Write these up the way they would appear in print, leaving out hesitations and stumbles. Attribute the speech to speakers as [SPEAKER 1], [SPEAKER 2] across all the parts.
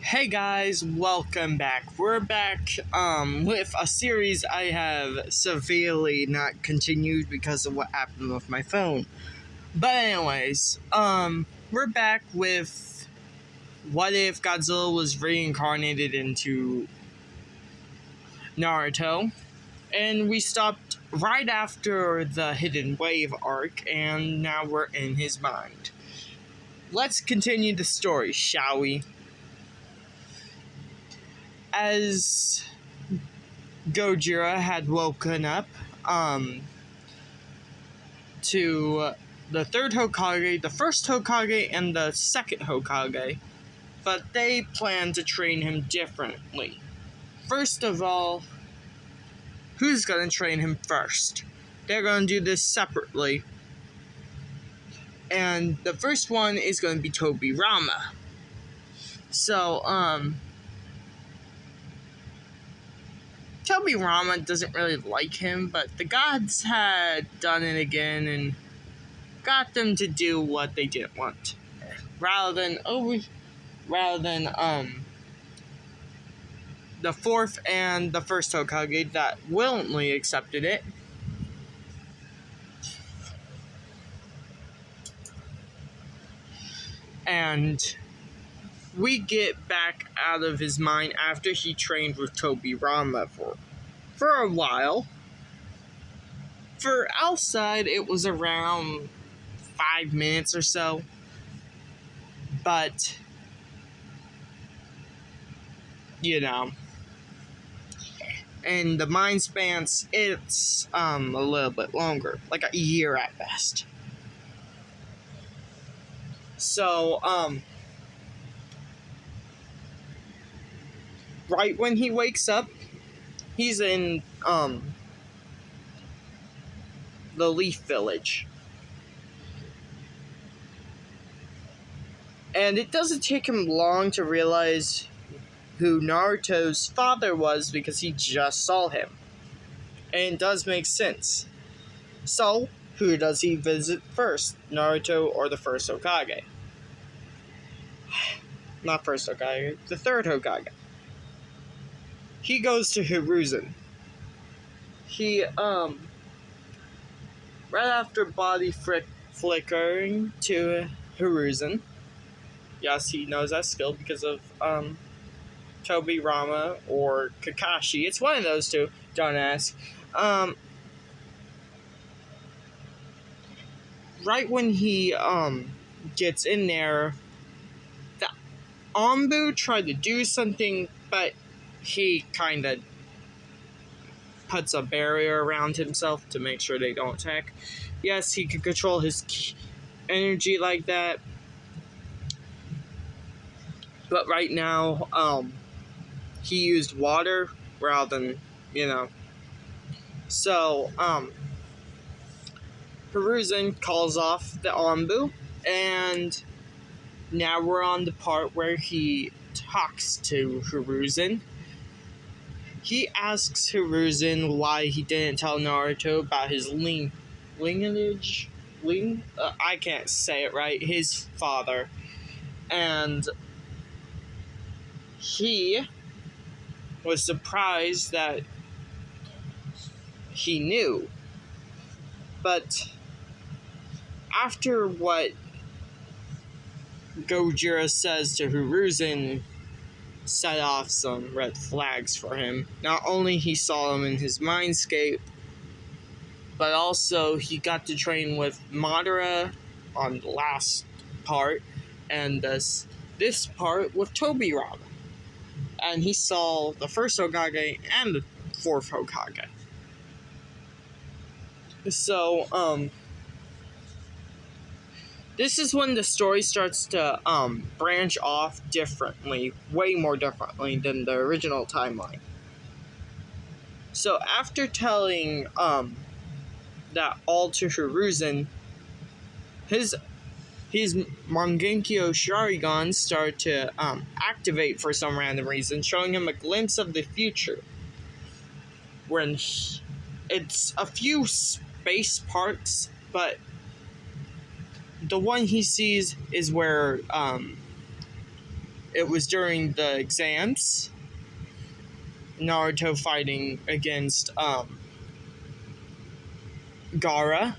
[SPEAKER 1] Hey guys, welcome back. We're back with a series I have severely not continued because of what happened with my phone. But anyways, we're back with what if Godzilla was reincarnated into Naruto, and we stopped right after the Hidden Wave arc, and now we're in his mind. Let's continue the story, shall we? As Gojira had woken up to the third Hokage, the first Hokage, and the second Hokage, but they planned to train him differently. First of all, who's going to train him first? They're going to do this separately. And the first one is going to be Tobirama. So, Tobirama doesn't really like him, but the gods had done it again and got them to do what they didn't want. Rather than the fourth and the first Hokage that willingly accepted it. And we get back out of his mind after he trained with Tobirama for a while. For outside, it was around 5 minutes or so. But, and the mind spans, it's a little bit longer, like a year at best. So, right when he wakes up, he's in, the Leaf Village. And it doesn't take him long to realize who Naruto's father was because he just saw him. And it does make sense. So, who does he visit first? Naruto or the first Hokage? Not first Hokage, the third Hokage. He goes to Hiruzen. He, right after body flickering to Hiruzen. Yes, he knows that skill because of, Tobirama or Kakashi. It's one of those two, don't ask. Right when he, gets in there, the Anbu tried to do something, but he kind of puts a barrier around himself to make sure they don't attack. Yes, he can control his energy like that. But right now, he used water rather than, So, Hiruzen calls off the Anbu, and now we're on the part where he talks to Hiruzen. He asks Hiruzen why he didn't tell Naruto about his lineage. I can't say it right. His father. And he was surprised that he knew. But after what Gojira says to Hiruzen set off some red flags for him. Not only he saw him in his mindscape, but also he got to train with Madara on the last part, and this part with Tobirama. And he saw the first Hokage and the fourth Hokage. So, this is when the story starts to branch off differently, way more differently than the original timeline. So after telling that all to Hiruzen, his Mangekyou Sharingan start to activate for some random reason, showing him a glimpse of the future. When it's a few space parts, but the one he sees is where it was during the exams. Naruto fighting against Gaara.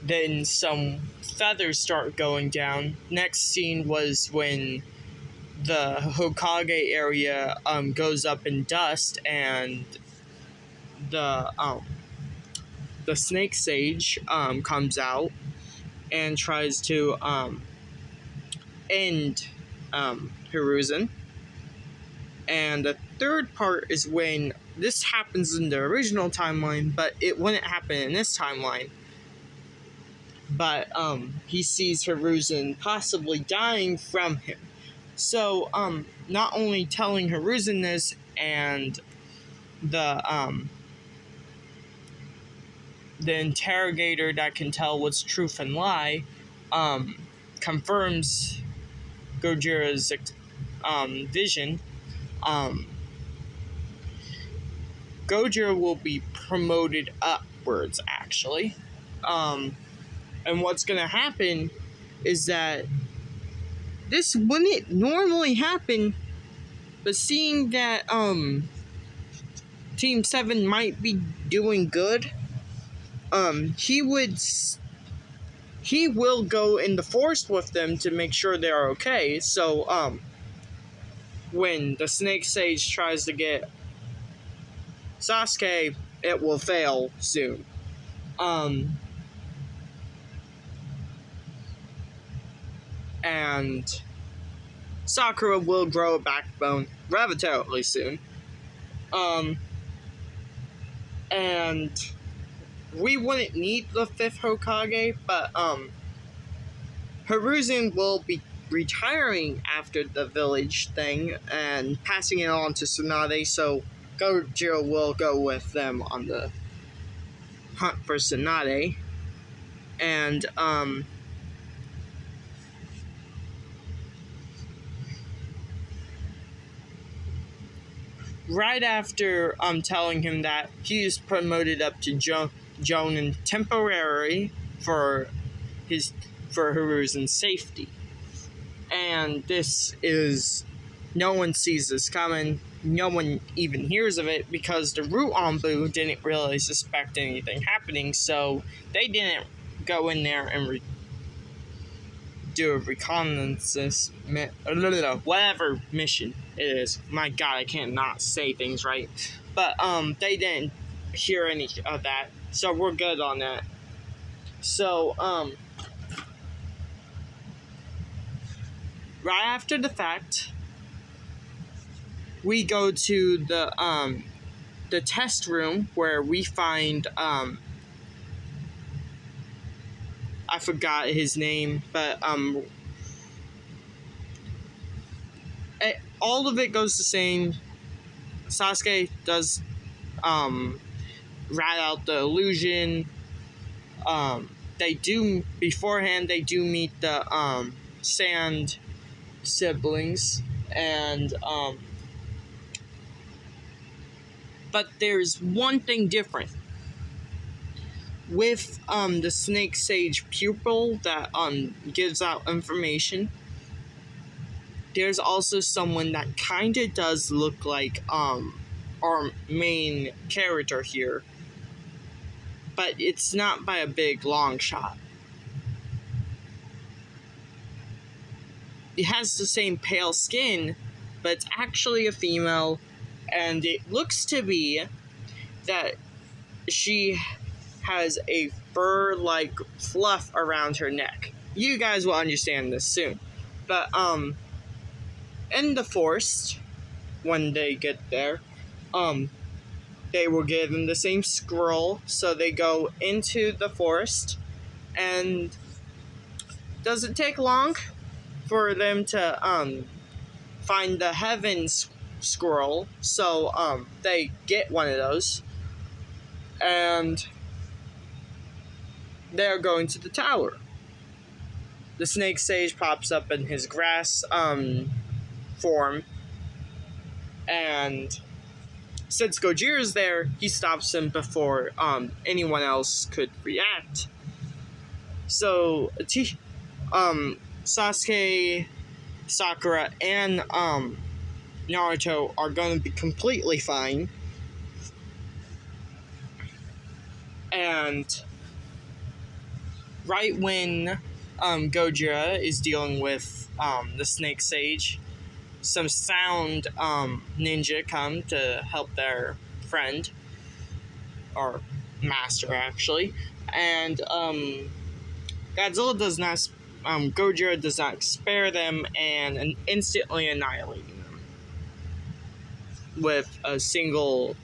[SPEAKER 1] Then some feathers start going down. Next scene was when the Hokage area goes up in dust, and the snake sage comes out and tries to end Hiruzen. And the third part is when this happens in the original timeline, but it wouldn't happen in this timeline. But he sees Hiruzen possibly dying from him. So not only telling Hiruzen this, and the interrogator that can tell what's truth and lie confirms Gojira's vision. Gojira will be promoted upwards, actually. And what's going to happen is that this wouldn't normally happen, but seeing that Team 7 might be doing good, he will go in the forest with them to make sure they're okay. So when the Snake Sage tries to get Sasuke, it will fail soon. And Sakura will grow a backbone relatively soon. And we wouldn't need the 5th Hokage, but Hiruzen will be retiring after the village thing and passing it on to Tsunade, so Gojira will go with them on the hunt for Tsunade. And right after telling him that, he's promoted up to Jonin temporarily for Hiruzen's safety. And this is, no one sees this coming. No one even hears of it because the Root Anbu didn't really suspect anything happening, so they didn't go in there and do a reconnaissance, whatever mission it is. My God, I can't not say things right. But they didn't hear any of that, so we're good on that. So right after the fact, we go to the test room where we find I forgot his name, but all of it goes the same. Sasuke does rat out the illusion. They do meet the Sand siblings, and but there's one thing different. With the Snake Sage pupil that gives out information, there's also someone that kinda does look like our main character here, but it's not by a big long shot. It has the same pale skin, but it's actually a female, and it looks to be that she has a fur-like fluff around her neck. You guys will understand this soon. But in the forest, when they get there, they were given the same scroll, so they go into the forest, and doesn't take long for them to find the heavens scroll, so they get one of those, and they're going to the tower. The Snake Sage pops up in his grass form, and since Gojira's there, he stops him before anyone else could react. So Sasuke Sakura and Naruto are going to be completely fine. And right when Gojira is dealing with the Snake Sage, some sound ninja come to help their friend, or master actually, and Gojira does not spare them and instantly annihilating them with a single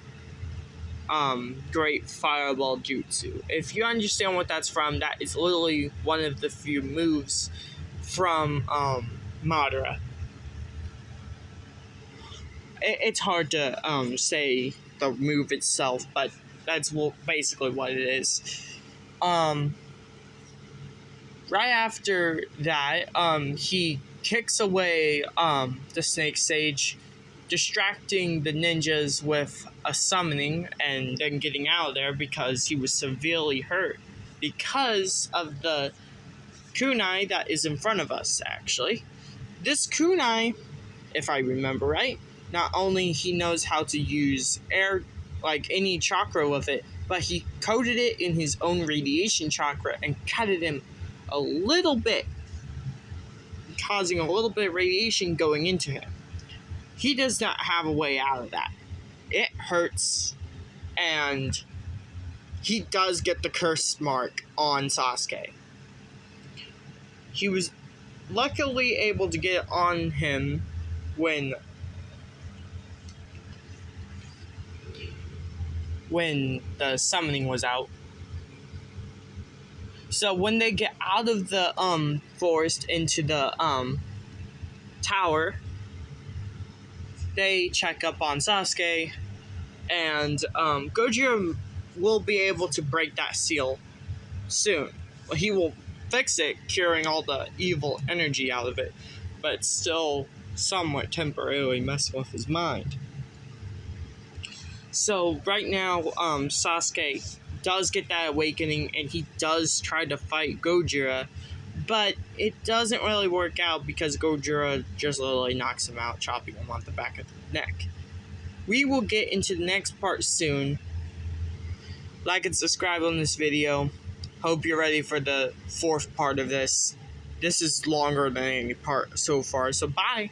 [SPEAKER 1] great fireball jutsu. If you understand what that's from, that is literally one of the few moves from Madara. It's hard to say the move itself, but that's basically what it is. Right after that, he kicks away the Snake Sage, distracting the ninjas with a summoning and then getting out of there because he was severely hurt because of the kunai that is in front of us, actually. This kunai, if I remember right, not only he knows how to use air, like any chakra with it, but he coated it in his own radiation chakra and cut it in a little bit, causing a little bit of radiation going into him. He does not have a way out of that. It hurts, and he does get the curse mark on Sasuke. He was luckily able to get it on him when the summoning was out. So when they get out of the forest into the tower, they check up on Sasuke, and Gojira will be able to break that seal soon. Well, he will fix it, curing all the evil energy out of it, but it's still somewhat temporarily messing with his mind. So right now, Sasuke does get that awakening, and he does try to fight Gojira, but it doesn't really work out because Gojira just literally knocks him out, chopping him on the back of the neck. We will get into the next part soon. Like and subscribe on this video. Hope you're ready for the fourth part of this. This is longer than any part so far, so bye!